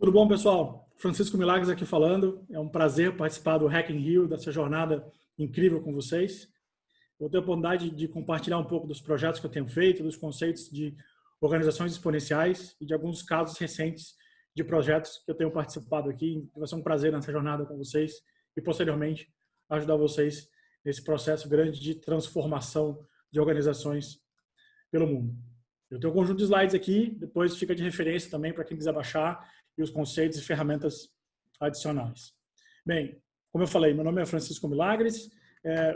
Tudo bom, pessoal? Francisco Milagres aqui falando. É um prazer participar do Hack in Rio, dessa jornada incrível com vocês. Vou ter a oportunidade de compartilhar um pouco dos projetos que eu tenho feito, dos conceitos de organizações exponenciais e de alguns casos recentes de projetos que eu tenho participado aqui. Vai ser um prazer nessa jornada com vocês e, posteriormente, ajudar vocês nesse processo grande de transformação de organizações pelo mundo. Eu tenho um conjunto de slides aqui, depois fica de referência também para quem quiser baixar e os conceitos e ferramentas adicionais. Bem, como eu falei, meu nome é Francisco Milagres.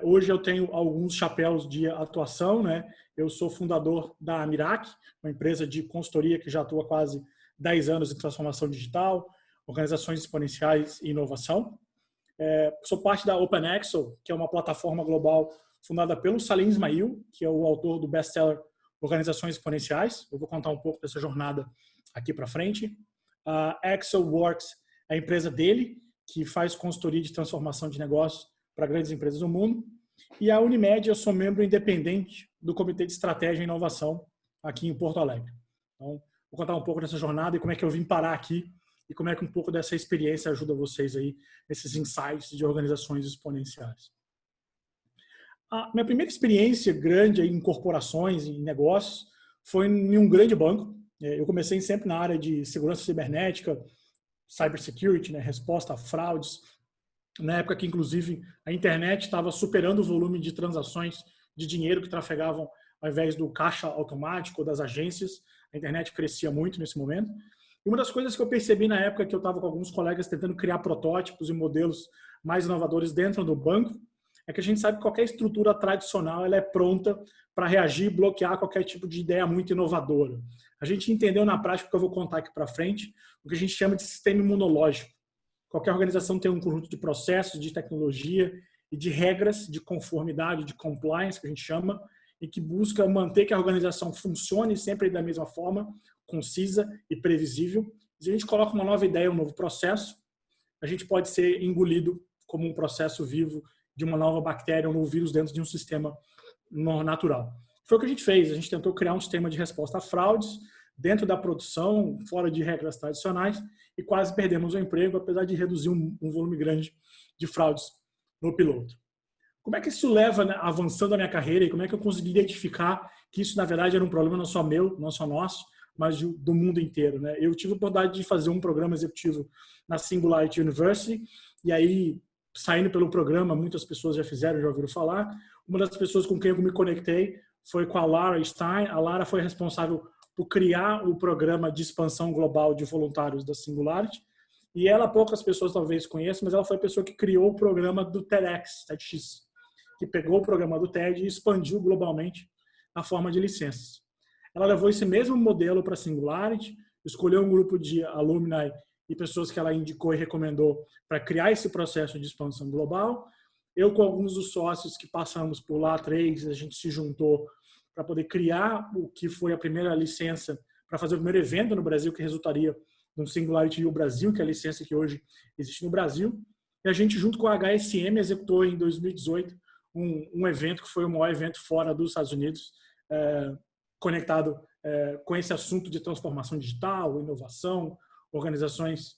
Hoje eu tenho alguns chapéus de atuação, né? Eu sou fundador da Mirac, uma empresa de consultoria que já atua há quase 10 anos em transformação digital, organizações exponenciais e inovação. Sou parte da OpenExel, que é uma plataforma global fundada pelo Salim Ismail, que é o autor do best-seller Organizações Exponenciais. Eu vou contar um pouco dessa jornada aqui para frente. A ExelWorks é a empresa dele, que faz consultoria de transformação de negócios para grandes empresas do mundo. E a Unimed, eu sou membro independente do Comitê de Estratégia e Inovação aqui em Porto Alegre. Então, vou contar um pouco dessa jornada e como é que eu vim parar aqui e como é que um pouco dessa experiência ajuda vocês aí nesses insights de organizações exponenciais. A minha primeira experiência grande em corporações, em negócios, foi em um grande banco. Eu comecei sempre na área de segurança cibernética, cybersecurity, né, resposta a fraudes, na época que, inclusive, a internet estava superando o volume de transações de dinheiro que trafegavam ao invés do caixa automático das agências. A internet crescia muito nesse momento. E uma das coisas que eu percebi na época que eu estava com alguns colegas tentando criar protótipos e modelos mais inovadores dentro do banco, é que a gente sabe que qualquer estrutura tradicional ela é pronta para reagir e bloquear qualquer tipo de ideia muito inovadora. A gente entendeu na prática, que eu vou contar aqui para frente, o que a gente chama de sistema imunológico. Qualquer organização tem um conjunto de processos, de tecnologia e de regras de conformidade, de compliance, que a gente chama, e que busca manter que a organização funcione sempre da mesma forma, concisa e previsível. Se a gente coloca uma nova ideia, um novo processo, a gente pode ser engolido como um processo vivo de uma nova bactéria, um novo vírus dentro de um sistema natural. Foi o que a gente fez. A gente tentou criar um sistema de resposta a fraudes dentro da produção, fora de regras tradicionais, e quase perdemos o emprego, apesar de reduzir um volume grande de fraudes no piloto. Como é que isso leva, né, avançando a minha carreira, e como é que eu consegui identificar que isso, na verdade, era um problema não só meu, não só nosso, mas do mundo inteiro, né? Eu tive a oportunidade de fazer um programa executivo na Singularity University, e aí, saindo pelo programa, muitas pessoas já fizeram, já ouviram falar. Uma das pessoas com quem eu me conectei foi com a Lara Stein. A Lara foi responsável por criar o programa de expansão global de voluntários da Singularity. E ela, poucas pessoas talvez conheçam, mas ela foi a pessoa que criou o programa do TEDx, que pegou o programa do TED e expandiu globalmente na forma de licenças. Ela levou esse mesmo modelo para a Singularity, escolheu um grupo de alumni e pessoas que ela indicou e recomendou para criar esse processo de expansão global. Eu, com alguns dos sócios que passamos por lá, três, a gente se juntou para poder criar o que foi a primeira licença para fazer o primeiro evento no Brasil, que resultaria no Singularity Rio Brasil, que é a licença que hoje existe no Brasil. E a gente, junto com a HSM, executou em 2018 um evento que foi o maior evento fora dos Estados Unidos, conectado com esse assunto de transformação digital, inovação, organizações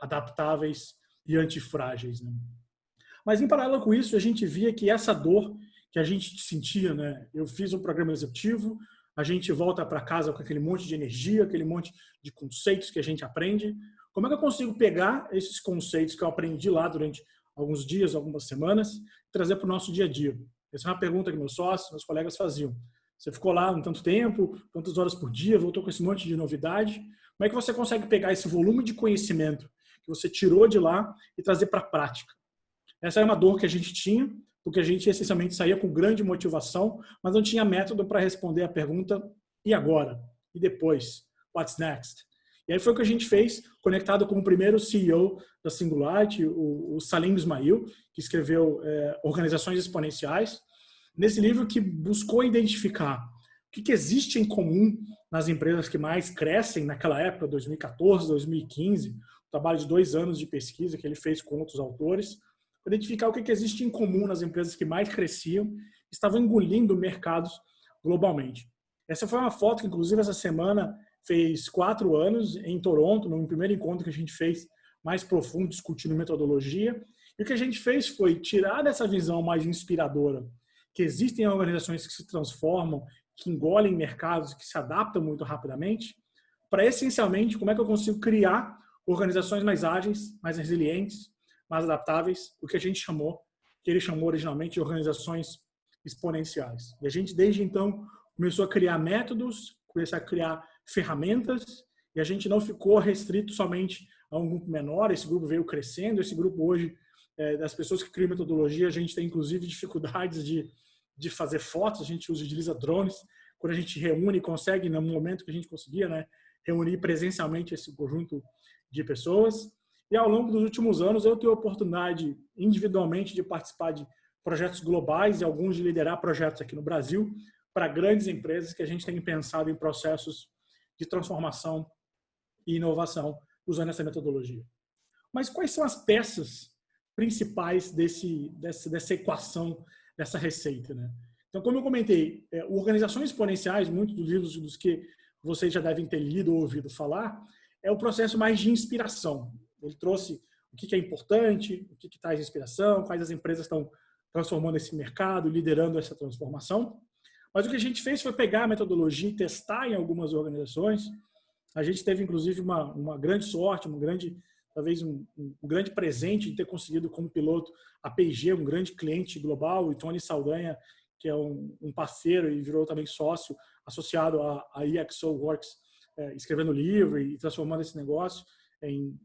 adaptáveis e antifrágeis, né? Mas, em paralelo com isso, a gente via que essa dor que a gente sentia, né? Eu fiz um programa executivo, a gente volta para casa com aquele monte de energia, aquele monte de conceitos que a gente aprende. Como é que eu consigo pegar esses conceitos que eu aprendi lá durante alguns dias, algumas semanas, e trazer para o nosso dia a dia? Essa é uma pergunta que meus sócios, meus colegas faziam. Você ficou lá um tanto tempo, tantas horas por dia, voltou com esse monte de novidade. Como é que você consegue pegar esse volume de conhecimento que você tirou de lá e trazer para a prática? Essa era uma dor que a gente tinha, porque a gente essencialmente saía com grande motivação, mas não tinha método para responder a pergunta: e agora? E depois? What's next? E aí foi o que a gente fez, conectado com o primeiro CEO da Singularity, o Salim Ismail, que escreveu Organizações Exponenciais, nesse livro que buscou identificar o que existe em comum nas empresas que mais crescem naquela época, 2014, 2015, um trabalho de 2 anos de pesquisa que ele fez com outros autores, identificar o que existe em comum nas empresas que mais cresciam, estavam engolindo mercados globalmente. Essa foi uma foto que, inclusive, essa semana fez 4 anos em Toronto, no primeiro encontro que a gente fez mais profundo, discutindo metodologia. E o que a gente fez foi tirar dessa visão mais inspiradora, que existem organizações que se transformam, que engolem mercados, que se adaptam muito rapidamente, para essencialmente como é que eu consigo criar organizações mais ágeis, mais resilientes, mais adaptáveis, o que a gente chamou, que ele chamou originalmente de organizações exponenciais. E a gente, desde então, começou a criar métodos, começou a criar ferramentas, e a gente não ficou restrito somente a um grupo menor. Esse grupo veio crescendo, esse grupo hoje, das pessoas que criam metodologia, a gente tem inclusive dificuldades de fazer fotos, a gente utiliza drones, quando a gente reúne, consegue, no momento que a gente conseguia, né, reunir presencialmente esse conjunto de pessoas. E ao longo dos últimos anos eu tenho a oportunidade individualmente de participar de projetos globais e alguns de liderar projetos aqui no Brasil para grandes empresas que a gente tem pensado em processos de transformação e inovação usando essa metodologia. Mas quais são as peças principais dessa equação, dessa receita, né? Então, como eu comentei, organizações exponenciais, muitos dos livros dos que vocês já devem ter lido ou ouvido falar, é o processo mais de inspiração. Ele trouxe o que é importante, o que traz inspiração, quais as empresas estão transformando esse mercado, liderando essa transformação. Mas o que a gente fez foi pegar a metodologia e testar em algumas organizações. A gente teve, inclusive, uma grande sorte, talvez um grande presente de ter conseguido como piloto a P&G, um grande cliente global, e Tony Saldanha, que é um parceiro e virou também sócio associado à EXO Works, escrevendo livro e transformando esse negócio em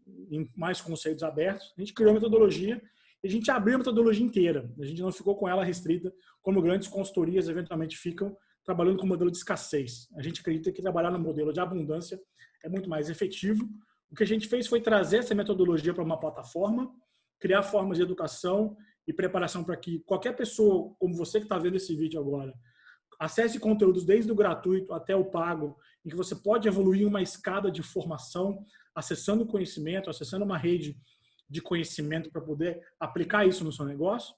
mais conceitos abertos. A gente criou a metodologia e a gente abriu a metodologia inteira. A gente não ficou com ela restrita, como grandes consultorias eventualmente ficam, trabalhando com o modelo de escassez. A gente acredita que trabalhar no modelo de abundância é muito mais efetivo. O que a gente fez foi trazer essa metodologia para uma plataforma, criar formas de educação e preparação para que qualquer pessoa, como você que está vendo esse vídeo agora, acesse conteúdos desde o gratuito até o pago, em que você pode evoluir uma escada de formação, acessando conhecimento, acessando uma rede de conhecimento para poder aplicar isso no seu negócio.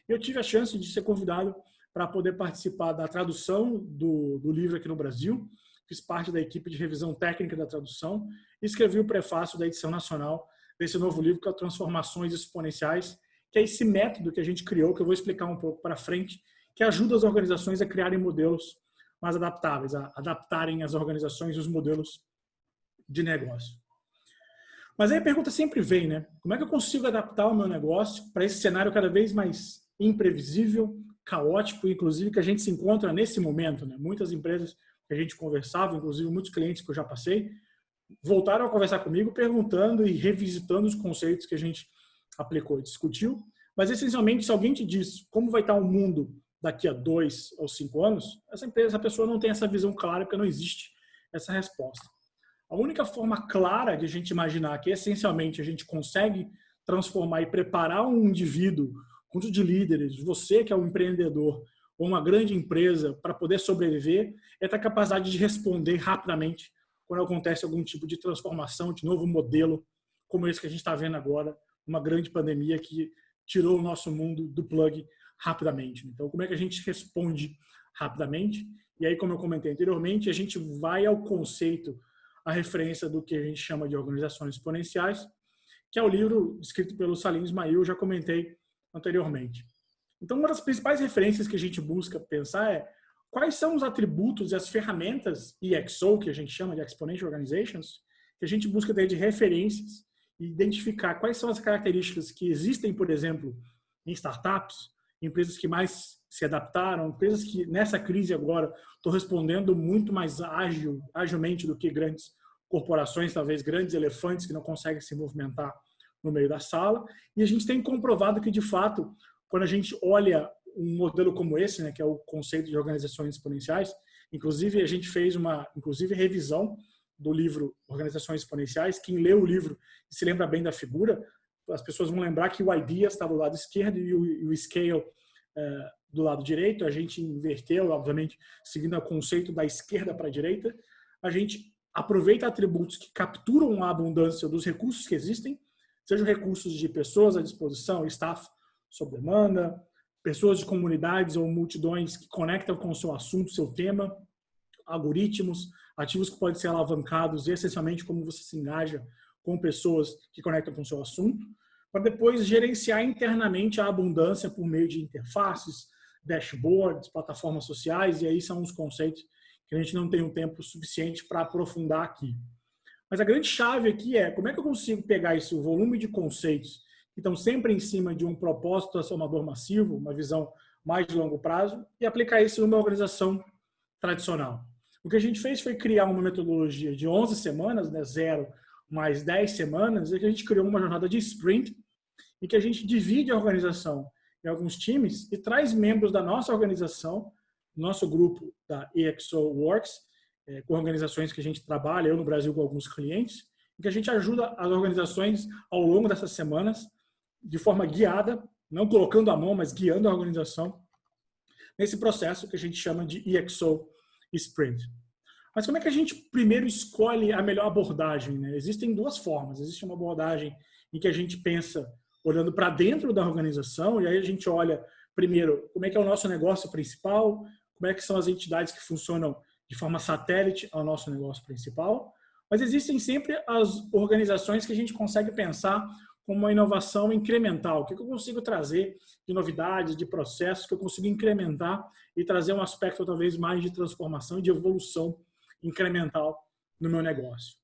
Eu tive a chance de ser convidado para poder participar da tradução do livro aqui no Brasil. Fiz parte da equipe de revisão técnica da tradução e escrevi o prefácio da edição nacional desse novo livro, que é Transformações Exponenciais, que é esse método que a gente criou, que eu vou explicar um pouco para frente, que ajuda as organizações a criarem modelos mais adaptáveis, a adaptarem as organizações e os modelos de negócio. Mas aí a pergunta sempre vem, né? Como é que eu consigo adaptar o meu negócio para esse cenário cada vez mais imprevisível, caótico, inclusive que a gente se encontra nesse momento, né? Muitas empresas que a gente conversava, inclusive muitos clientes que eu já passei, voltaram a conversar comigo perguntando e revisitando os conceitos que a gente aplicou e discutiu. Mas, essencialmente, se alguém te diz como vai estar o mundo daqui a 2 ou 5 anos, essa pessoa não tem essa visão clara, porque não existe essa resposta. A única forma clara de a gente imaginar que, essencialmente, a gente consegue transformar e preparar um indivíduo, um conjunto de líderes, você que é um empreendedor ou uma grande empresa, para poder sobreviver, é ter a capacidade de responder rapidamente quando acontece algum tipo de transformação, de novo modelo, como esse que a gente está vendo agora, uma grande pandemia que tirou o nosso mundo do plug rapidamente. Então, como é que a gente responde rapidamente? E aí, como eu comentei anteriormente, a gente vai ao conceito, a referência do que a gente chama de organizações exponenciais, que é o livro escrito pelo Salim Ismail, já comentei anteriormente. Então, uma das principais referências que a gente busca pensar é quais são os atributos e as ferramentas EXO, que a gente chama de Exponential Organizations, que a gente busca ter de referências e identificar quais são as características que existem, por exemplo, em startups, empresas que mais se adaptaram, empresas que nessa crise agora estão respondendo muito mais agilmente do que grandes corporações, talvez grandes elefantes que não conseguem se movimentar no meio da sala. E a gente tem comprovado que, de fato, quando a gente olha um modelo como esse, né, que é o conceito de organizações exponenciais, inclusive a gente fez uma revisão do livro Organizações Exponenciais. Quem lê o livro e se lembra bem da figura, as pessoas vão lembrar que o Ideas estava do lado esquerdo e o Scale do lado direito. A gente inverteu, obviamente, seguindo o conceito da esquerda para a direita. A gente aproveita atributos que capturam a abundância dos recursos que existem, sejam recursos de pessoas à disposição, staff sob demanda, pessoas de comunidades ou multidões que conectam com o seu assunto, seu tema, algoritmos, ativos que podem ser alavancados e essencialmente como você se engaja com pessoas que conectam com o seu assunto, para depois gerenciar internamente a abundância por meio de interfaces, dashboards, plataformas sociais, e aí são os conceitos que a gente não tem um tempo suficiente para aprofundar aqui. Mas a grande chave aqui é como é que eu consigo pegar esse volume de conceitos que estão sempre em cima de um propósito transformador massivo, uma visão mais de longo prazo, e aplicar isso numa organização tradicional. O que a gente fez foi criar uma metodologia de 11 semanas, né, 0 mais 10 semanas, e que a gente criou uma jornada de sprint, em que a gente divide a organização em alguns times e traz membros da nossa organização, nosso grupo da EXO Works, com organizações que a gente trabalha, eu no Brasil com alguns clientes, em que a gente ajuda as organizações ao longo dessas semanas, de forma guiada, não colocando a mão, mas guiando a organização, nesse processo que a gente chama de EXO Sprint. Mas como é que a gente primeiro escolhe a melhor abordagem, né? Existem duas formas. Existe uma abordagem em que a gente pensa olhando para dentro da organização, e aí a gente olha primeiro como é que é o nosso negócio principal, como é que são as entidades que funcionam de forma satélite ao nosso negócio principal, mas existem sempre as organizações que a gente consegue pensar como uma inovação incremental. O que eu consigo trazer de novidades, de processos que eu consigo incrementar e trazer um aspecto talvez mais de transformação e de evolução incremental no meu negócio.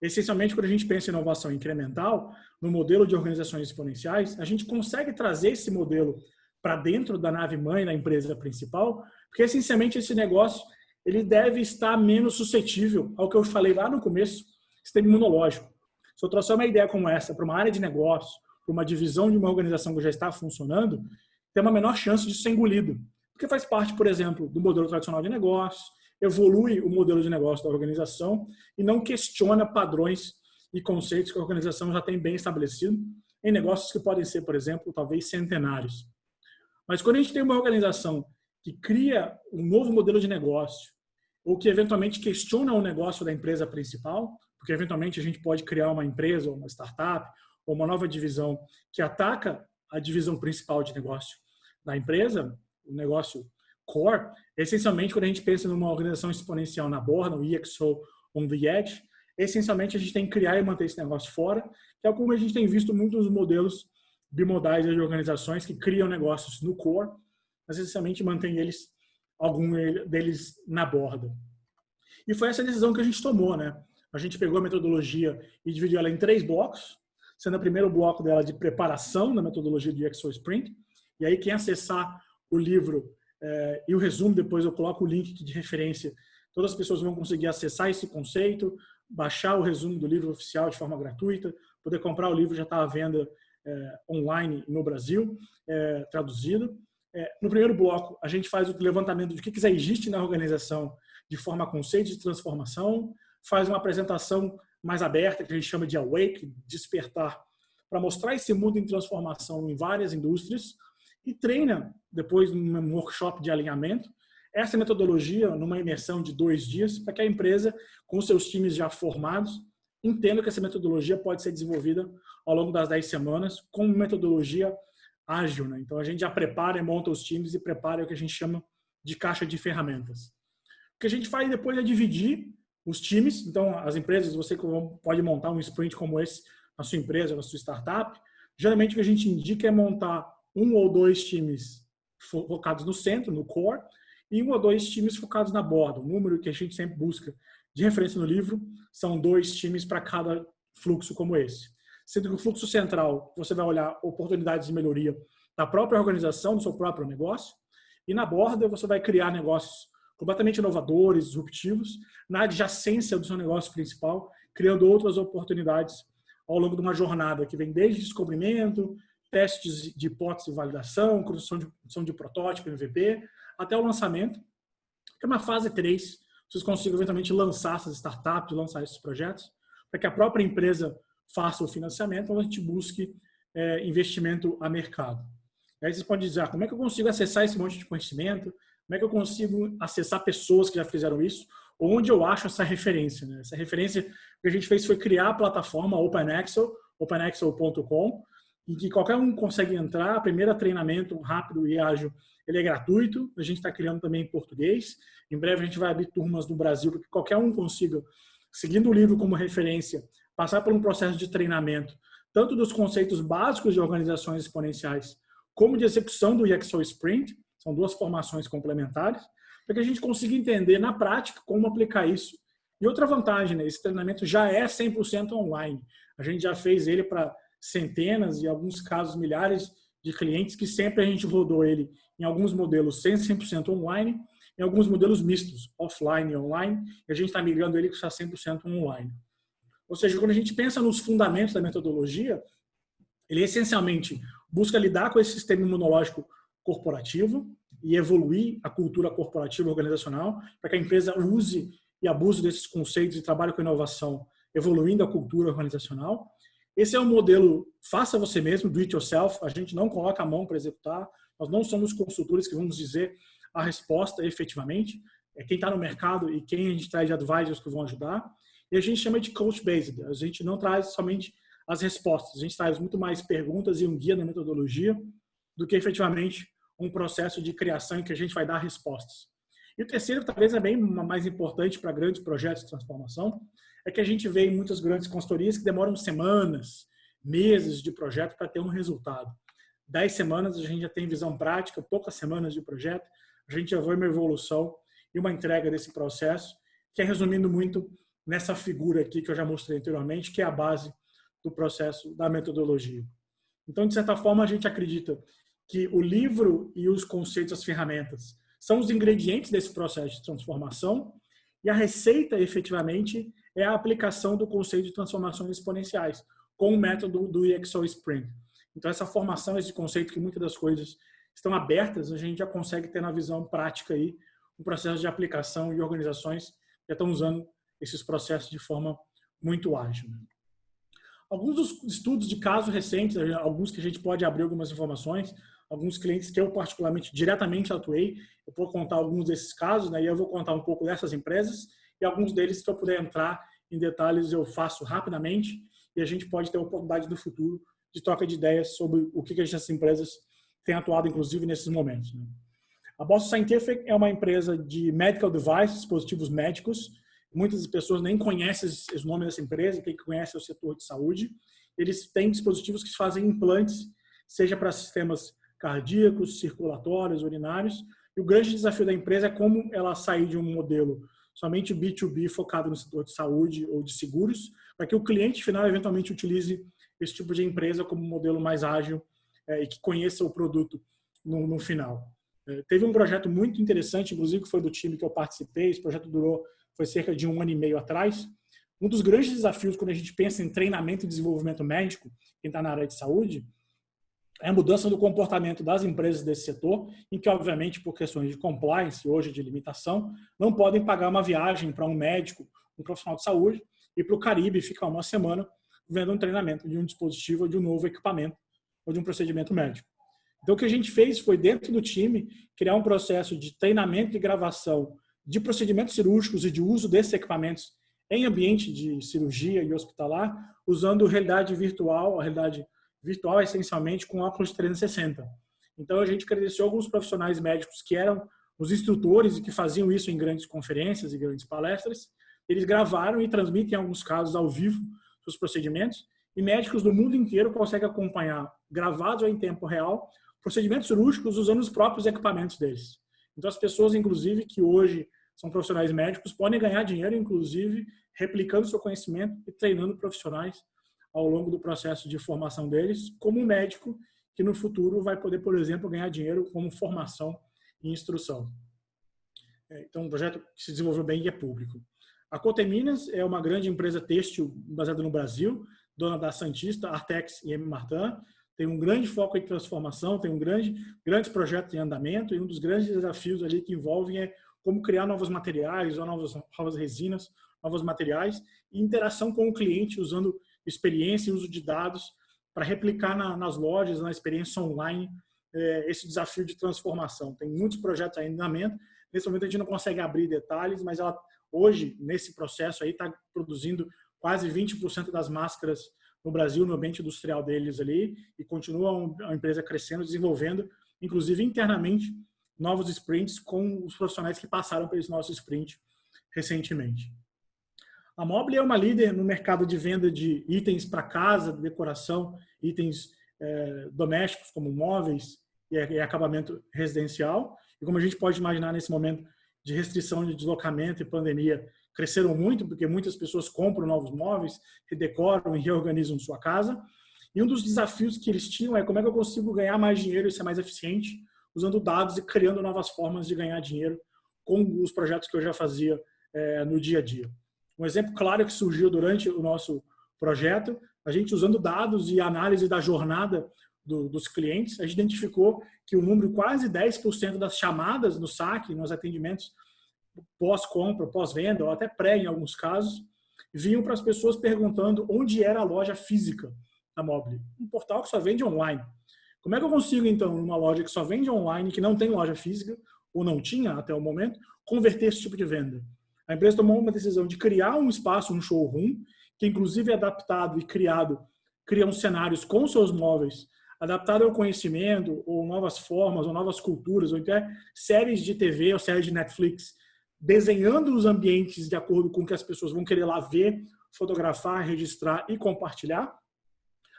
Essencialmente, quando a gente pensa em inovação incremental, no modelo de organizações exponenciais, a gente consegue trazer esse modelo para dentro da nave-mãe da empresa principal, porque essencialmente esse negócio ele deve estar menos suscetível ao que eu falei lá no começo, sistema imunológico. Se eu trouxer uma ideia como essa para uma área de negócio, para uma divisão de uma organização que já está funcionando, tem uma menor chance de ser engolido. Porque faz parte, por exemplo, do modelo tradicional de negócio, evolui o modelo de negócio da organização e não questiona padrões e conceitos que a organização já tem bem estabelecido em negócios que podem ser, por exemplo, talvez centenários. Mas quando a gente tem uma organização que cria um novo modelo de negócio ou que eventualmente questiona o negócio da empresa principal, porque eventualmente a gente pode criar uma empresa ou uma startup ou uma nova divisão que ataca a divisão principal de negócio da empresa, o negócio core, essencialmente quando a gente pensa numa organização exponencial na borda, no EXO on the edge, essencialmente a gente tem que criar e manter esse negócio fora, que é como a gente tem visto muitos modelos bimodais de organizações que criam negócios no core, mas essencialmente mantém algum deles na borda. E foi essa decisão que a gente tomou, né? A gente pegou a metodologia e dividiu ela em 3 blocos, sendo o primeiro bloco dela de preparação na metodologia do EXO Sprint. E aí quem acessar o livro e o resumo, depois eu coloco o link de referência, todas as pessoas vão conseguir acessar esse conceito, baixar o resumo do livro oficial de forma gratuita, poder comprar o livro, já está à venda online no Brasil, traduzido. No primeiro bloco, a gente faz o levantamento de o que já existe na organização de forma a conceito de transformação, faz uma apresentação mais aberta, que a gente chama de Awake, despertar, para mostrar esse mundo em transformação em várias indústrias e treina, depois, num workshop de alinhamento, essa metodologia numa imersão de 2 dias, para que a empresa, com seus times já formados, entenda que essa metodologia pode ser desenvolvida ao longo das 10 semanas como metodologia ágil, né? Então, a gente já prepara e monta os times e prepara o que a gente chama de caixa de ferramentas. O que a gente faz depois é dividir os times. Então, as empresas, você pode montar um sprint como esse na sua empresa, na sua startup. Geralmente, o que a gente indica é montar 1 ou 2 times focados no centro, no core, e 1 ou 2 times focados na borda. O número que a gente sempre busca de referência no livro são 2 times para cada fluxo como esse. Sendo que o fluxo central, você vai olhar oportunidades de melhoria da própria organização, do seu próprio negócio, e na borda você vai criar negócios completamente inovadores, disruptivos, na adjacência do seu negócio principal, criando outras oportunidades ao longo de uma jornada que vem desde descobrimento, testes de hipótese e validação, construção de protótipo, MVP, até o lançamento, que é uma fase 3, vocês consigam eventualmente lançar essas startups, lançar esses projetos, para que a própria empresa faça o financiamento, ou a gente busque investimento a mercado. E aí vocês podem dizer, como é que eu consigo acessar esse monte de conhecimento? Como é que eu consigo acessar pessoas que já fizeram isso? Onde eu acho essa referência, né? Essa referência que a gente fez foi criar a plataforma OpenExel, openexel.com, em que qualquer um consegue entrar. Primeiro treinamento rápido e ágil, ele é gratuito. A gente está criando também em português. Em breve a gente vai abrir turmas no Brasil para que qualquer um consiga, seguindo o livro como referência, passar por um processo de treinamento, tanto dos conceitos básicos de organizações exponenciais, como de execução do EXO Sprint. São duas formações complementares, para que a gente consiga entender na prática como aplicar isso. E outra vantagem, né? Esse treinamento já é 100% online. A gente já fez ele para centenas e, em alguns casos, milhares de clientes, que sempre a gente rodou ele em alguns modelos 100% online, em alguns modelos mistos, offline e online, e a gente está migrando ele para 100% online. Ou seja, quando a gente pensa nos fundamentos da metodologia, ele essencialmente busca lidar com esse sistema imunológico corporativo e evoluir a cultura corporativa organizacional para que a empresa use e abuse desses conceitos e trabalhe com inovação, evoluindo a cultura organizacional. Esse é um modelo faça você mesmo, do it yourself. A gente não coloca a mão para executar. Nós não somos consultores que vamos dizer a resposta efetivamente. É quem está no mercado e quem a gente traz de advisors que vão ajudar. E a gente chama de coach-based. A gente não traz somente as respostas. A gente traz muito mais perguntas e um guia da metodologia do que efetivamente um processo de criação em que a gente vai dar respostas. E o terceiro, talvez é bem mais importante para grandes projetos de transformação, é que a gente vê em muitas grandes consultorias que demoram semanas, meses de projeto para ter um resultado. 10 semanas a gente já tem visão prática, poucas semanas de projeto, a gente já vê uma evolução e uma entrega desse processo, que é resumindo muito nessa figura aqui que eu já mostrei anteriormente, que é a base do processo da metodologia. Então, de certa forma, a gente acredita que o livro e os conceitos, as ferramentas, são os ingredientes desse processo de transformação, e a receita, efetivamente, é a aplicação do conceito de transformações exponenciais, com o método do EXO Sprint. Então, essa formação, esse conceito que muitas das coisas estão abertas, a gente já consegue ter na visão prática aí um processo de aplicação e organizações que já estão usando esses processos de forma muito ágil. Alguns dos estudos de caso recentes, alguns que a gente pode abrir algumas informações, alguns clientes que eu particularmente diretamente atuei, eu vou contar alguns desses casos, né, e eu vou contar um pouco dessas empresas, e alguns deles que eu puder entrar em detalhes eu faço rapidamente, e a gente pode ter a oportunidade no futuro de troca de ideias sobre o que essas empresas têm atuado, inclusive, nesses momentos. Né. A Boston Scientific é uma empresa de medical devices, dispositivos médicos. Muitas pessoas nem conhecem o nome dessa empresa, quem conhece é o setor de saúde. Eles têm dispositivos que fazem implantes, seja para sistemas cardíacos, circulatórios, urinários. E o grande desafio da empresa é como ela sair de um modelo somente B2B focado no setor de saúde ou de seguros, para que o cliente final eventualmente utilize esse tipo de empresa como modelo mais ágil e que conheça o produto no final. Teve um projeto muito interessante, inclusive que foi do time que eu participei. Esse projeto foi cerca de 1 ano e meio atrás. Um dos grandes desafios quando a gente pensa em treinamento e desenvolvimento médico, quem está na área de saúde, é a mudança do comportamento das empresas desse setor, em que, obviamente, por questões de compliance, hoje de limitação, não podem pagar uma viagem para um médico, um profissional de saúde, e para o Caribe ficar uma semana vendo um treinamento de um dispositivo, de um novo equipamento ou de um procedimento médico. Então, o que a gente fez foi, dentro do time, criar um processo de treinamento e gravação de procedimentos cirúrgicos e de uso desses equipamentos em ambiente de cirurgia e hospitalar, usando realidade virtual, a realidade virtual essencialmente com óculos 360. Então, a gente credenciou alguns profissionais médicos que eram os instrutores e que faziam isso em grandes conferências e grandes palestras. Eles gravaram e transmitem, em alguns casos, ao vivo, seus procedimentos, e médicos do mundo inteiro conseguem acompanhar, gravados em tempo real, procedimentos cirúrgicos usando os próprios equipamentos deles. Então, as pessoas, inclusive, que hoje são profissionais médicos, podem ganhar dinheiro, inclusive, replicando seu conhecimento e treinando profissionais ao longo do processo de formação deles, como um médico que no futuro vai poder, por exemplo, ganhar dinheiro como formação e instrução. Então, um projeto que se desenvolveu bem e é público. A Coteminas é uma grande empresa têxtil baseada no Brasil, dona da Santista, Artex e M. Martin. Tem um grande foco em transformação, tem grandes projetos em andamento, e um dos grandes desafios ali que envolvem é como criar novos materiais, ou novas resinas, novos materiais, e interação com o cliente usando experiência e uso de dados para replicar nas lojas, na experiência online, esse desafio de transformação. Tem muitos projetos ainda em andamento. Nesse momento a gente não consegue abrir detalhes, mas ela hoje, nesse processo aí, está produzindo quase 20% das máscaras no Brasil, no ambiente industrial deles ali, e continua a empresa crescendo, desenvolvendo, inclusive internamente, novos sprints com os profissionais que passaram por esse nosso sprint recentemente. A Mobile é uma líder no mercado de venda de itens para casa, decoração, itens domésticos como móveis e acabamento residencial. E como a gente pode imaginar nesse momento de restrição de deslocamento e pandemia, cresceram muito, porque muitas pessoas compram novos móveis, redecoram e reorganizam sua casa. E um dos desafios que eles tinham é como é que eu consigo ganhar mais dinheiro e ser mais eficiente, usando dados e criando novas formas de ganhar dinheiro com os projetos que eu já fazia no dia a dia. Um exemplo claro que surgiu durante o nosso projeto, a gente usando dados e análise da jornada dos clientes, a gente identificou que o número quase 10% das chamadas no saque, nos atendimentos pós-compra, pós-venda, ou até pré em alguns casos, vinham para as pessoas perguntando onde era a loja física da Mobile. Um portal que só vende online. Como é que eu consigo, então, numa loja que só vende online, que não tem loja física, ou não tinha até o momento, converter esse tipo de venda? A empresa tomou uma decisão de criar um espaço, um showroom, que inclusive é adaptado e criam cenários com seus móveis, adaptado ao conhecimento, ou novas formas, ou novas culturas, ou até séries de TV ou séries de Netflix, desenhando os ambientes de acordo com o que as pessoas vão querer lá ver, fotografar, registrar e compartilhar,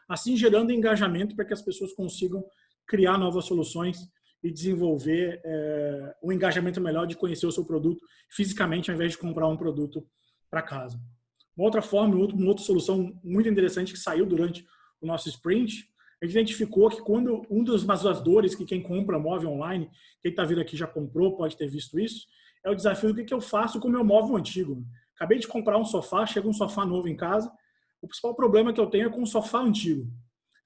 assim gerando engajamento para que as pessoas consigam criar novas soluções e desenvolver um engajamento melhor de conhecer o seu produto fisicamente, ao invés de comprar um produto para casa. Uma outra forma, uma outra solução muito interessante que saiu durante o nosso sprint, a gente identificou que quando das dores que quem compra móvel online, quem está vindo aqui já comprou, pode ter visto isso, é o desafio do que eu faço com o meu móvel antigo. Acabei de comprar um sofá, chega um sofá novo em casa, o principal problema que eu tenho é com o sofá antigo.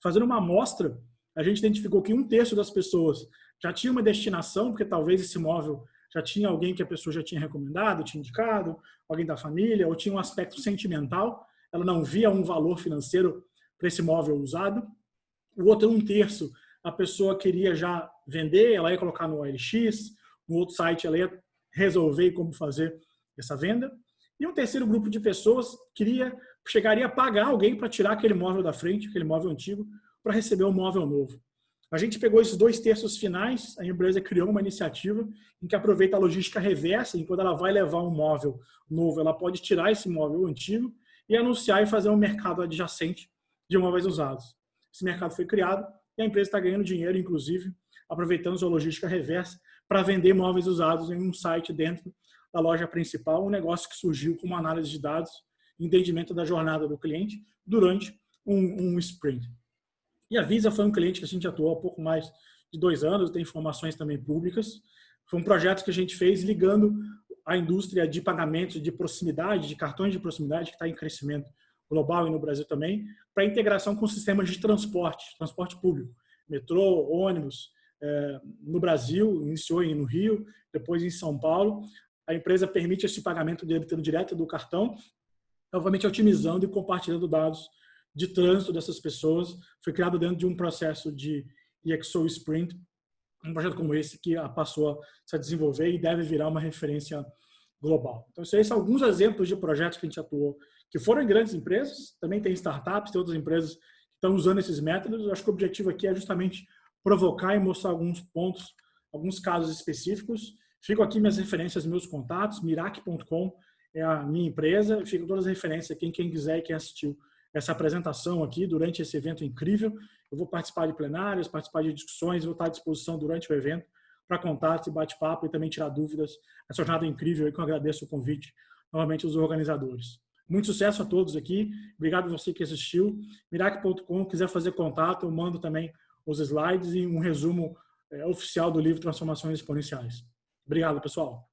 Fazendo uma amostra, a gente identificou que 1/3 das pessoas já tinha uma destinação, porque talvez esse móvel já tinha alguém que a pessoa já tinha recomendado, tinha indicado, alguém da família, ou tinha um aspecto sentimental, ela não via um valor financeiro para esse móvel usado. O outro 1/3, a pessoa queria já vender, ela ia colocar no OLX, no outro site ela ia resolver como fazer essa venda. E um terceiro grupo de pessoas chegaria a pagar alguém para tirar aquele móvel da frente, aquele móvel antigo, para receber um móvel novo. A gente pegou esses 2/3 finais, a empresa criou uma iniciativa em que aproveita a logística reversa, em quando ela vai levar um móvel novo, ela pode tirar esse móvel antigo e anunciar e fazer um mercado adjacente de móveis usados. Esse mercado foi criado e a empresa está ganhando dinheiro, inclusive, aproveitando sua logística reversa para vender móveis usados em um site dentro da loja principal, um negócio que surgiu com uma análise de dados, entendimento da jornada do cliente durante um sprint. E a Visa foi um cliente que a gente atuou há pouco mais de 2 anos, tem informações também públicas. Foi um projeto que a gente fez ligando a indústria de pagamentos de proximidade, de cartões de proximidade, que está em crescimento global e no Brasil também, para integração com sistemas de transporte público, metrô, ônibus. No Brasil, iniciou no Rio, depois em São Paulo. A empresa permite esse pagamento debitando direto do cartão, obviamente otimizando e compartilhando dados de trânsito dessas pessoas. Foi criado dentro de um processo de EXO Sprint, um projeto como esse que passou a se desenvolver e deve virar uma referência global. Então, esses são alguns exemplos de projetos que a gente atuou, que foram em grandes empresas, também tem startups, tem outras empresas que estão usando esses métodos. Eu acho que o objetivo aqui é justamente provocar e mostrar alguns pontos, alguns casos específicos. Fico aqui minhas referências, meus contatos, mirac.com é a minha empresa, fico todas as referências aqui, quem quiser e quem assistiu essa apresentação aqui durante esse evento incrível. Eu vou participar de plenárias, participar de discussões, vou estar à disposição durante o evento para contatos e bate-papo e também tirar dúvidas. Essa jornada incrível que eu agradeço o convite novamente aos organizadores. Muito sucesso a todos aqui. Obrigado a você que assistiu. Mirac.com, quiser fazer contato, eu mando também os slides e um resumo oficial do livro Transformações Exponenciais. Obrigado, pessoal.